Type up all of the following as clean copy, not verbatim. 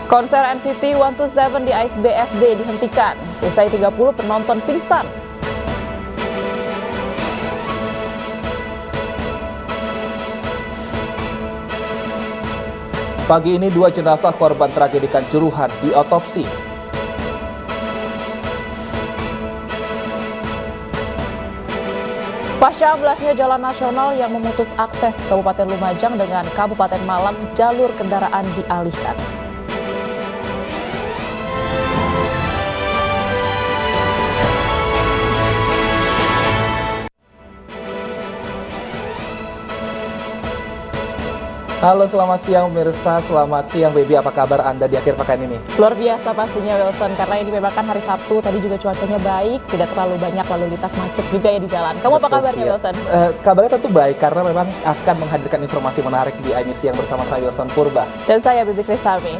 Konser NCT 127 di Ice BSD dihentikan, usai 30 penonton pingsan. Pagi ini 2 jenazah korban tragedi Kanjuruhan diotopsi. Pasca amblasnya jalan nasional yang memutus akses Kabupaten Lumajang dengan Kabupaten Malang, jalur kendaraan dialihkan. Halo, selamat siang pemirsa, selamat siang Baby, apa kabar Anda di akhir pekan ini? Luar biasa pastinya Wilson, karena ini memang kan hari Sabtu, tadi juga cuacanya baik, tidak terlalu banyak lalu lintas macet juga ya di jalan. Kamu apa kabarnya Wilson? Kabarnya tentu baik karena memang akan menghadirkan informasi menarik di iNews Siang bersama saya Wilson Purba. Dan saya Bibi Kristami.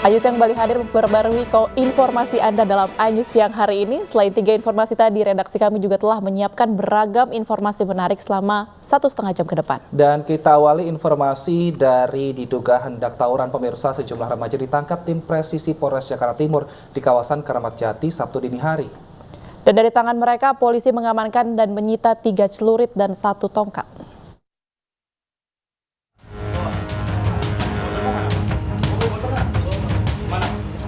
iNews Siang kembali hadir memperbarui informasi Anda dalam iNews Siang hari ini. Selain 3 informasi tadi, redaksi kami juga telah menyiapkan beragam informasi menarik selama 1,5 jam ke depan. Dan kita awali informasi dari diduga hendak tawuran pemirsa, sejumlah remaja ditangkap tim presisi Polres Jakarta Timur di kawasan Keramat Jati Sabtu dini hari. Dan dari tangan mereka, polisi mengamankan dan menyita 3 celurit dan 1 tongkat.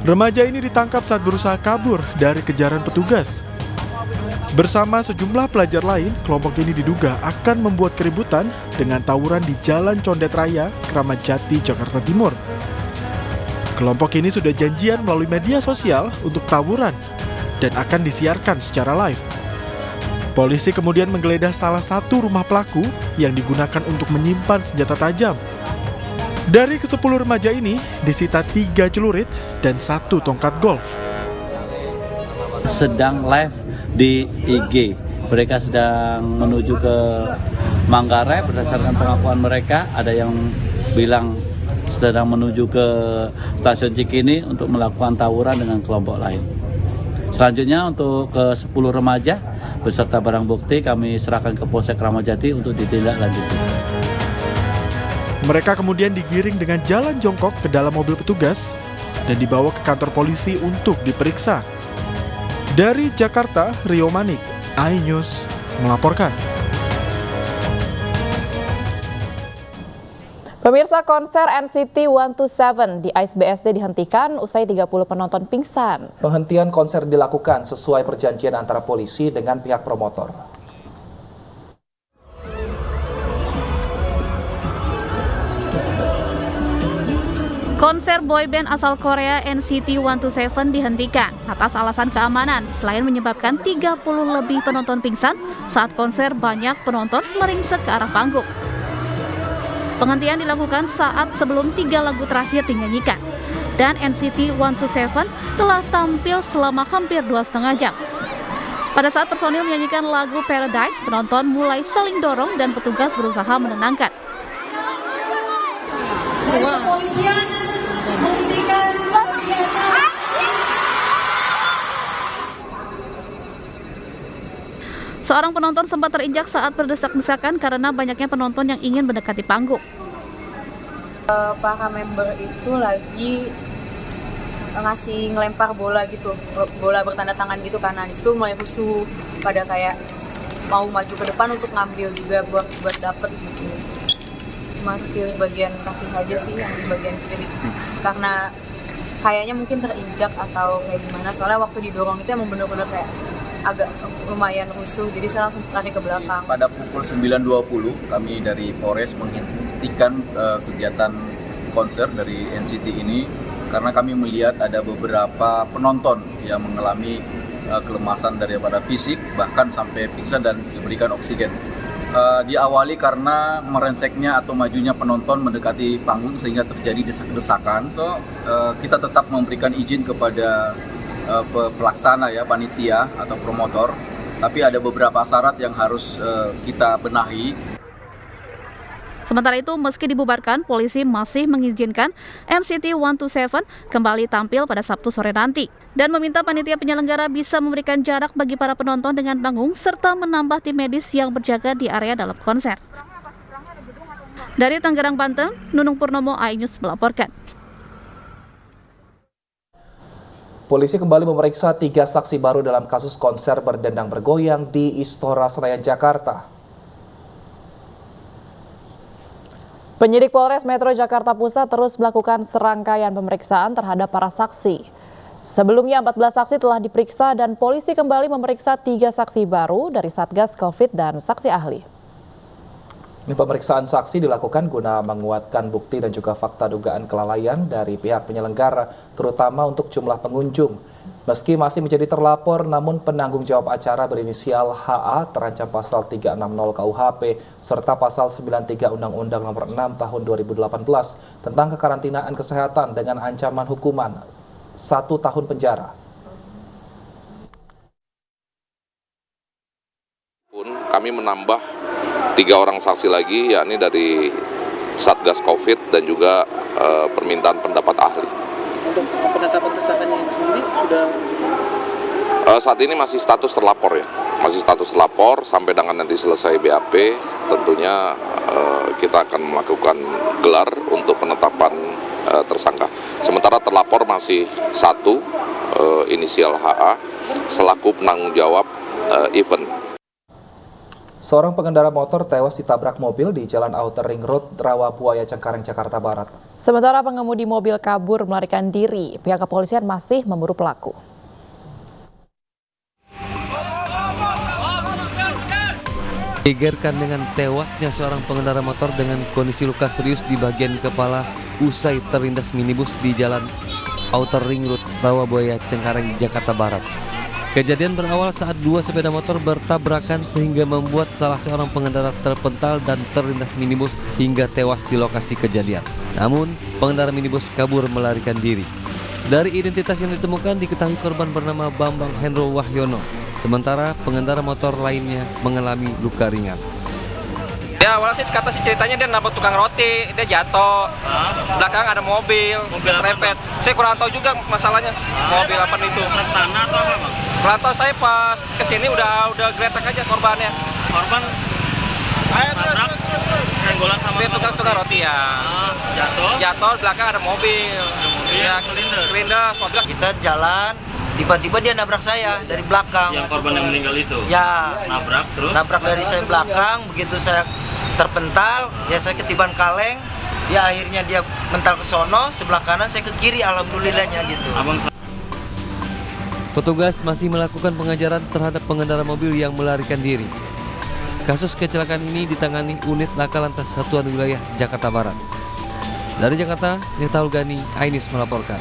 Remaja ini ditangkap saat berusaha kabur dari kejaran petugas. Bersama sejumlah pelajar lain, kelompok ini diduga akan membuat keributan dengan tawuran di Jalan Condet Raya, Keramat Jati, Jakarta Timur. Kelompok ini sudah janjian melalui media sosial untuk tawuran dan akan disiarkan secara live. Polisi kemudian menggeledah salah satu rumah pelaku yang digunakan untuk menyimpan senjata tajam. Dari ke-10 remaja ini, disita 3 celurit dan 1 tongkat golf. Sedang live di IG. Mereka sedang menuju ke Manggarai berdasarkan pengakuan mereka. Ada yang bilang sedang menuju ke stasiun Cikini untuk melakukan tawuran dengan kelompok lain. Selanjutnya untuk ke-10 remaja beserta barang bukti kami serahkan ke Polsek Keramat Jati untuk ditindaklanjuti. Mereka kemudian digiring dengan jalan jongkok ke dalam mobil petugas dan dibawa ke kantor polisi untuk diperiksa. Dari Jakarta, Rio Manik, iNews melaporkan. Pemirsa, konser NCT 127 di Ice BSD dihentikan usai 30 penonton pingsan. Penghentian konser dilakukan sesuai perjanjian antara polisi dengan pihak promotor. Konser boyband asal Korea NCT 127 dihentikan atas alasan keamanan selain menyebabkan 30 lebih penonton pingsan saat konser banyak penonton meringsek ke arah panggung. Penghentian dilakukan saat sebelum 3 lagu terakhir dinyanyikan dan NCT 127 telah tampil selama hampir 2,5 jam. Pada saat personil menyanyikan lagu Paradise, penonton mulai saling dorong dan petugas berusaha menenangkan. Kepolisian menghentikan kegiatan. Seorang penonton sempat terinjak saat berdesak-desakan karena banyaknya penonton yang ingin mendekati panggung. Para member itu lagi ngelempar bola gitu, bola bertanda tangan gitu, karena di situ mulai rusuh pada kayak mau maju ke depan untuk ngambil juga buat dapet gitu. Masuk di bagian kaki saja sih, yang di bagian kiri, karena kayaknya mungkin terinjak atau kayak gimana, soalnya waktu didorong itu emang bener-bener kayak agak lumayan rusuh, jadi saya langsung lari ke belakang. Pada pukul 9.20 kami dari Polres menghentikan kegiatan konser dari NCT ini karena kami melihat ada beberapa penonton yang mengalami kelemasan daripada fisik, bahkan sampai pingsan dan diberikan oksigen. Diawali karena merenseknya atau majunya penonton mendekati panggung sehingga terjadi desak-desakan. Kita tetap memberikan izin kepada pelaksana ya, panitia atau promotor, tapi ada beberapa syarat yang harus kita benahi. Sementara itu, meski dibubarkan, polisi masih mengizinkan NCT 127 kembali tampil pada Sabtu sore nanti dan meminta panitia penyelenggara bisa memberikan jarak bagi para penonton dengan panggung serta menambah tim medis yang berjaga di area dalam konser. Dari Tangerang, Banten, Nunung Purnomo, iNews melaporkan. Polisi kembali memeriksa 3 saksi baru dalam kasus konser berdendang bergoyang di Istora Senayan, Jakarta. Penyidik Polres Metro Jakarta Pusat terus melakukan serangkaian pemeriksaan terhadap para saksi. Sebelumnya 14 saksi telah diperiksa dan polisi kembali memeriksa 3 saksi baru dari Satgas Covid dan saksi ahli. Ini pemeriksaan saksi dilakukan guna menguatkan bukti dan juga fakta dugaan kelalaian dari pihak penyelenggara, terutama untuk jumlah pengunjung. Meski masih menjadi terlapor, namun penanggung jawab acara berinisial HA terancam pasal 360 KUHP serta pasal 93 Undang-Undang Nomor 6 Tahun 2018 tentang kekarantinaan kesehatan dengan ancaman hukuman 1 tahun penjara. Kami menambah 3 orang saksi lagi, yakni dari Satgas Covid dan juga permintaan pendapat ahli. Untuk penetapan tersangkanya sendiri sudah? Saat ini masih status terlapor ya, masih status terlapor sampai dengan nanti selesai BAP. Tentunya kita akan melakukan gelar untuk penetapan tersangka. Sementara terlapor masih 1, inisial HA selaku penanggung jawab event. Seorang pengendara motor tewas ditabrak mobil di Jalan Outer Ring Road, Rawabuaya, Cengkareng, Jakarta Barat. Sementara pengemudi mobil kabur melarikan diri, pihak kepolisian masih memburu pelaku. Digegerkan dengan tewasnya seorang pengendara motor dengan kondisi luka serius di bagian kepala usai terlindas minibus di Jalan Outer Ring Road, Rawabuaya, Cengkareng, Jakarta Barat. Kejadian berawal saat 2 sepeda motor bertabrakan sehingga membuat salah seorang pengendara terpental dan terlindas minibus hingga tewas di lokasi kejadian. Namun, pengendara minibus kabur melarikan diri. Dari identitas yang ditemukan diketahui korban bernama Bambang Hendro Wahyono, sementara pengendara motor lainnya mengalami luka ringan. Ya awalnya sih kata si ceritanya dia nabrak tukang roti, dia jatuh, belakang ada mobil serempet. Saya kurang tahu juga masalahnya, mobil apa itu. Tanah atau apa bang? Kurang tahu, saya pas kesini udah geletak aja korbannya. Korban nabrak senggolan sama tukang roti ya. Jatuh, belakang ada mobil. Ya kelindas, mobil. Kita jalan, tiba-tiba dia nabrak saya dari belakang. Yang korban yang meninggal itu? Ya. Nabrak terus? Nabrak dari saya belakang, begitu saya terpental, ya saya ketiban kaleng, ya akhirnya dia mental ke sono, sebelah kanan saya ke kiri, alhamdulillahnya gitu. Petugas masih melakukan pengejaran terhadap pengendara mobil yang melarikan diri. Kasus kecelakaan ini ditangani unit Laka Lantas Satuan Wilayah Jakarta Barat. Dari Jakarta, Nirtaul Gani, iNews melaporkan.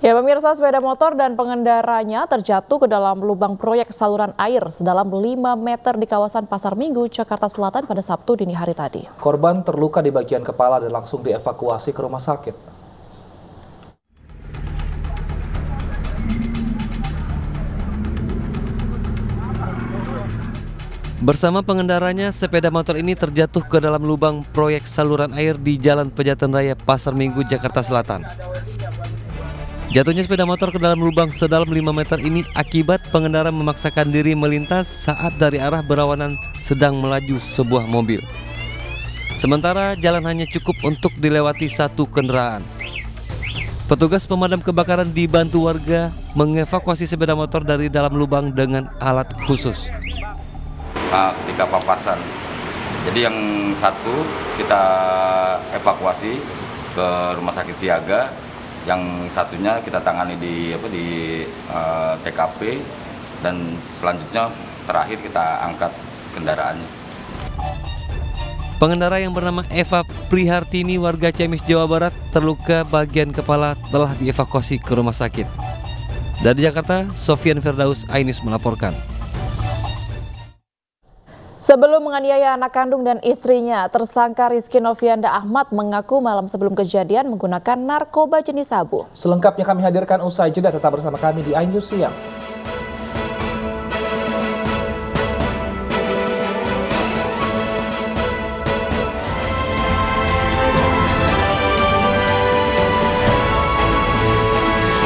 Ya pemirsa, sepeda motor dan pengendaranya terjatuh ke dalam lubang proyek saluran air sedalam 5 meter di kawasan Pasar Minggu, Jakarta Selatan pada Sabtu dini hari tadi. Korban terluka di bagian kepala dan langsung dievakuasi ke rumah sakit. Bersama pengendaranya, sepeda motor ini terjatuh ke dalam lubang proyek saluran air di Jalan Pejaten Raya, Pasar Minggu, Jakarta Selatan. Jatuhnya sepeda motor ke dalam lubang sedalam 5 meter ini akibat pengendara memaksakan diri melintas saat dari arah berlawanan sedang melaju sebuah mobil. Sementara jalan hanya cukup untuk dilewati 1 kendaraan. Petugas pemadam kebakaran dibantu warga mengevakuasi sepeda motor dari dalam lubang dengan alat khusus. Ketika papasan, jadi yang satu kita evakuasi ke rumah sakit siaga, yang satunya kita tangani di TKP, dan selanjutnya terakhir kita angkat kendaraannya. Pengendara yang bernama Eva Prihartini warga Ciamis, Jawa Barat terluka bagian kepala telah dievakuasi ke rumah sakit. Dari Jakarta, Sofian Firdaus, iNews melaporkan. Sebelum menganiaya anak kandung dan istrinya, tersangka Rizky Novianda Ahmad mengaku malam sebelum kejadian menggunakan narkoba jenis sabu. Selengkapnya kami hadirkan usai jeda, tetap bersama kami di iNews Siang.